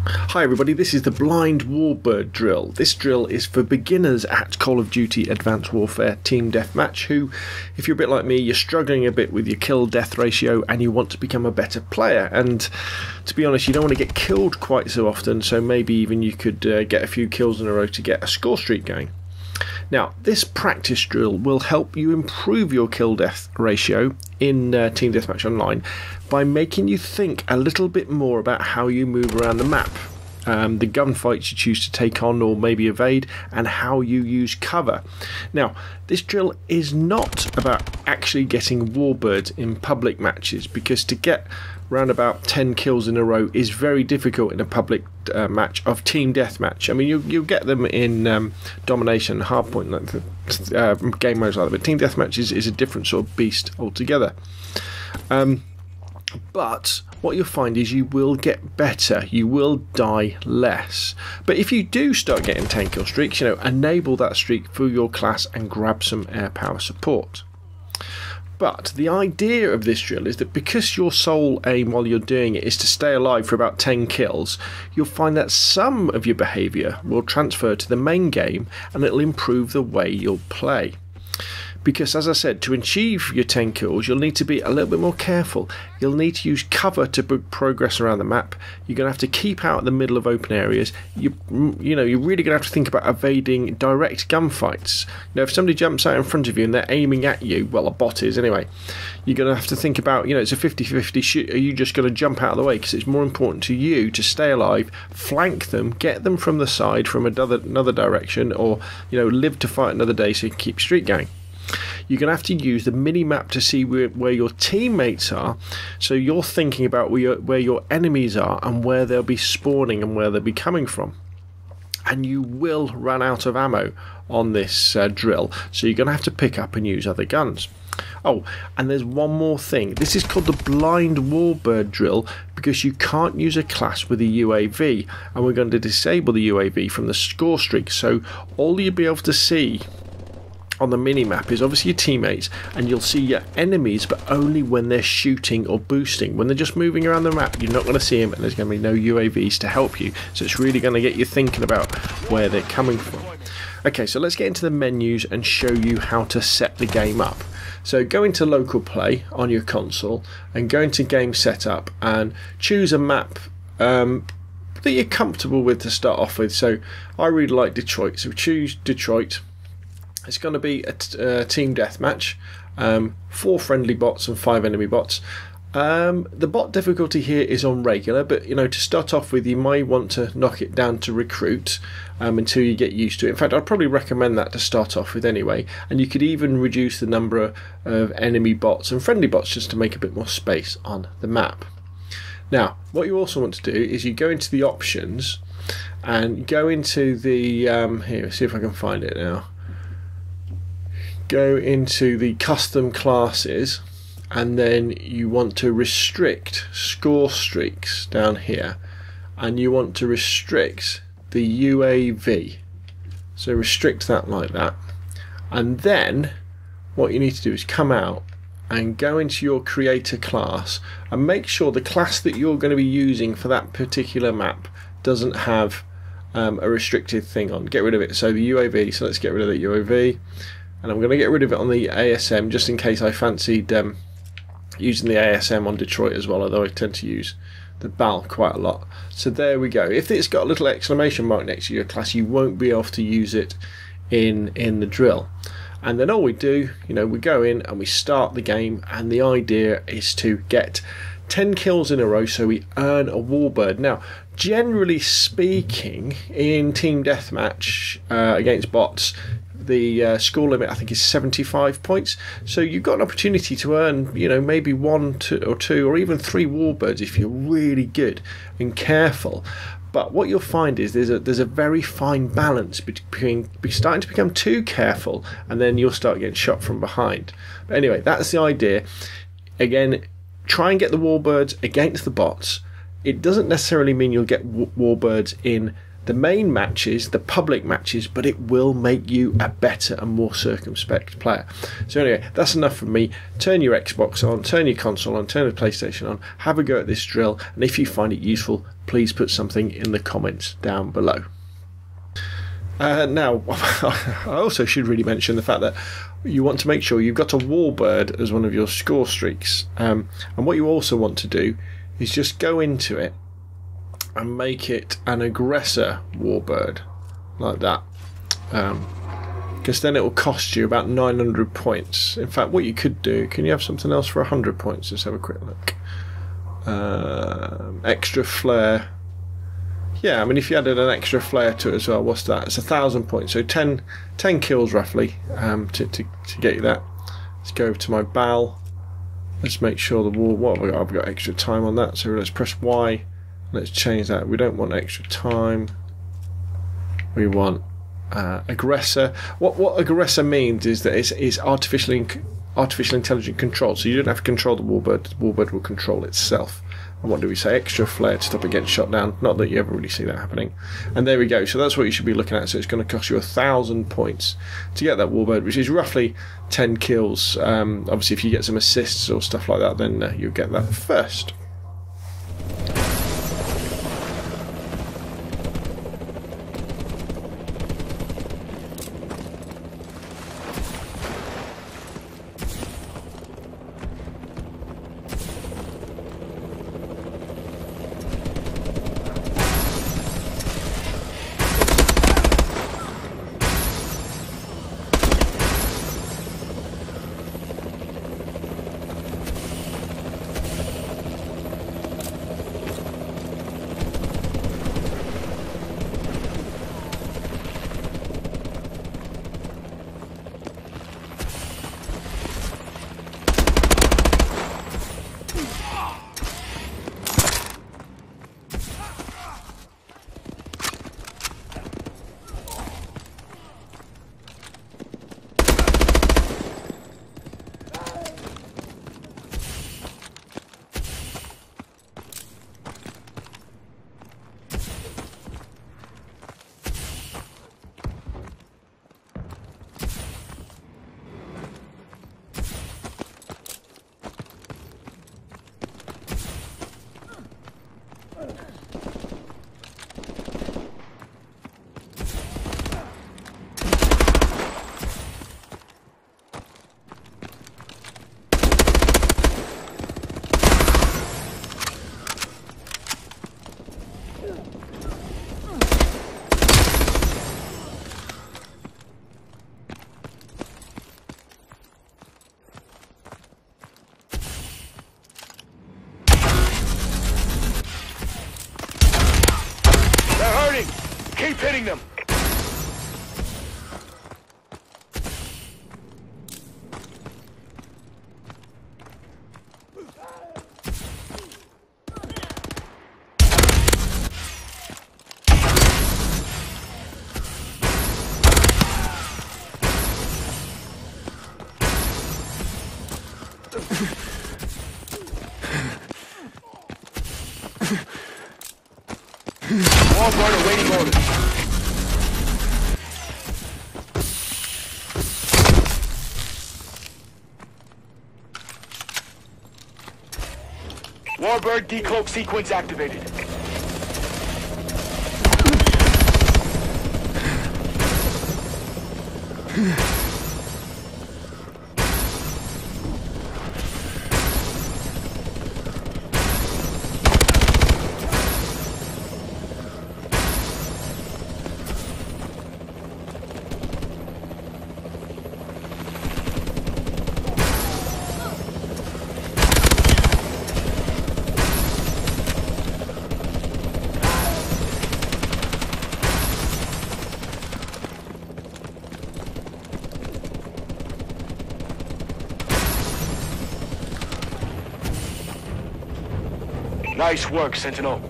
Hi everybody, this is the blind Warbird drill. This drill is for beginners at Call of Duty Advanced Warfare Team Deathmatch who, if you're a bit like me, you're struggling a bit with your kill-death ratio and you want to become a better player. And to be honest, you don't want to get killed quite so often, so maybe even you could get a few kills in a row to get a score streak going. Now, this practice drill will help you improve your kill-death ratio in Team Deathmatch Online by making you think a little bit more about how you move around the map, the gunfights you choose to take on or maybe evade, and how you use cover. Now, this drill is not about actually getting Warbirds in public matches, because to get around about 10 kills in a row is very difficult in a public match of Team Deathmatch. I mean, you'll get them in domination, hardpoint game modes like that, but Team Deathmatch is a different sort of beast altogether. But what you'll find is you will get better, you will die less. But if you do start getting 10 kill streaks, enable that streak through your class and grab some air power support. But the idea of this drill is that because your sole aim while you're doing it is to stay alive for about 10 kills, you'll find that some of your behaviour will transfer to the main game and it'll improve the way you'll play. Because, as I said, to achieve your 10 kills, you'll need to be a little bit more careful. You'll need to use cover to progress around the map. You're going to have to keep out of the middle of open areas. You're really going to have to think about evading direct gunfights. If somebody jumps out in front of you and they're aiming at you, well, a bot is anyway, you're going to have to think about, it's a 50-50 shoot. Are you just going to jump out of the way? Because it's more important to you to stay alive, flank them, get them from the side from another direction, or, live to fight another day so you can keep streak going. You're going to have to use the mini-map to see where your teammates are, so you're thinking about where your enemies are and where they'll be spawning and where they'll be coming from. And you will run out of ammo on this drill, so you're going to have to pick up and use other guns. Oh, and there's one more thing. This is called the blind Warbird drill because you can't use a class with a UAV, and we're going to disable the UAV from the score streak, so all you'll be able to see on the mini-map is obviously your teammates, and you'll see your enemies, but only when they're shooting or boosting. When they're just moving around the map, you're not going to see them, and there's going to be no UAVs to help you. So it's really going to get you thinking about where they're coming from. Okay, so let's get into the menus and show you how to set the game up. So go into local play on your console and go into game setup and choose a map that you're comfortable with to start off with. So I really like Detroit, so choose Detroit. It's going to be a team deathmatch, 4 friendly bots and 5 enemy bots. The bot difficulty here is on regular, but to start off with, you might want to knock it down to recruit until you get used to it. In fact, I'd probably recommend that to start off with anyway. And you could even reduce the number of enemy bots and friendly bots just to make a bit more space on the map. Now, what you also want to do is you go into the options and go into the here. See if I can find it now. Go into the custom classes, and then you want to restrict score streaks down here, and you want to restrict the UAV, so restrict that like that. And then what you need to do is come out and go into your creator class and make sure the class that you're going to be using for that particular map doesn't have a restricted thing on. Get rid of it. So the UAV, so let's get rid of the UAV. And I'm going to get rid of it on the ASM just in case I fancied using the ASM on Detroit as well, although I tend to use the BAL quite a lot. So there we go. If it's got a little exclamation mark next to your class, you won't be able to use it in the drill. And then all we do, we go in and we start the game, and the idea is to get 10 kills in a row so we earn a Warbird. Now, generally speaking, in Team Deathmatch against bots, the score limit I think is 75 points, so you've got an opportunity to earn maybe 1, 2 or even 3 Warbirds if you're really good and careful. But what you'll find is there's a very fine balance between starting to become too careful and then you'll start getting shot from behind. But anyway, that's the idea. Again, try and get the Warbirds against the bots. It doesn't necessarily mean you'll get Warbirds in the main matches, the public matches, but it will make you a better and more circumspect player. So anyway, that's enough from me. Turn your Xbox on, turn your console on, turn the PlayStation on, have a go at this drill, and if you find it useful, please put something in the comments down below. Now, I also should really mention the fact that you want to make sure you've got a Warbird as one of your score streaks. And what you also want to do is just go into it and make it an aggressor Warbird, like that. Because then it will cost you about 900 points. In fact, what you could do, can you have something else for 100 points? Let's have a quick look. Extra flare. Yeah, I mean, if you added an extra flare to it as well, what's that? It's 1,000 points, so 10 kills roughly to get you that. Let's go to my BAL. Let's make sure the wall. What have I got? I've got extra time on that, so let's press Y. Let's change that. We don't want extra time. We want aggressor. What aggressor means is that it's artificial intelligent control. So you don't have to control the Warbird. The Warbird will control itself. And what do we say? Extra flare to stop it getting shot down. Not that you ever really see that happening. And there we go. So that's what you should be looking at. So it's going to cost you 1,000 points to get that Warbird, which is roughly 10 kills. Obviously, if you get some assists or stuff like that, then you'll get that first. Keep hitting them! Warbird awaiting orders. Warbird decloak sequence activated. Nice work, Sentinel.